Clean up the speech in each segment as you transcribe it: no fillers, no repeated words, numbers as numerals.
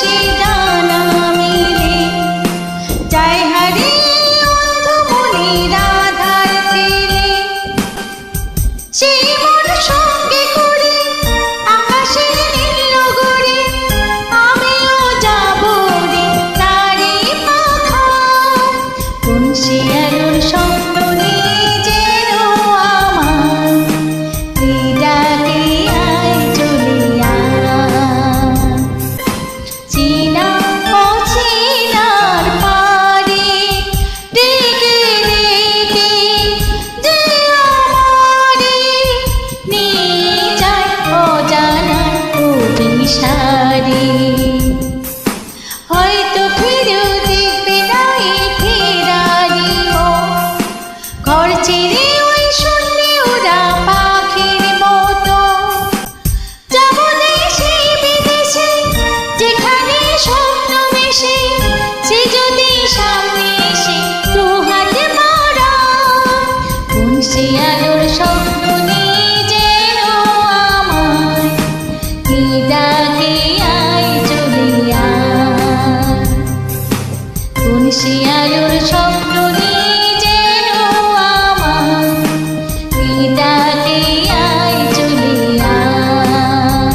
আকাশে ডানা মেলে যায় হারিয়ে অন্ধমনির আধার ফেলে। সেই মন সঙ্গে করে আকাশের নীল নগরে আমিও যাব রে তারি পাখা। কোন সে আলোর স্বপ্ন নিয়ে যেন আমার এই ডাকে আয় চলে আয়। চেনা অচেনার পারে ডেকে ডেকে যে আমারে নিয়ে যায় অজানার অভিসারে। হয়তো ফিরেও দেখবে না এই ফেরারি মন, ঘর ছেড়ে ওই শূন্যে ওরা পাখির মতো। যাব দেশে বিদেশে যেখানে স্বপ্ন মেশে, সে যদি সামনে এসে দু হাত বাড়ায়। কোন সে আলোর স্বপ্ন নিয়ে যেন আমায় এই ডাকে আয় চলে আয়। কোন সে আলোর স্বপ্ন নিয়ে যেন আমায় এই ডাকে আয় চলে আয়।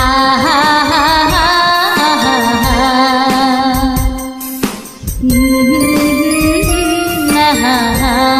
আহা হা হা হা হা হা হা হা।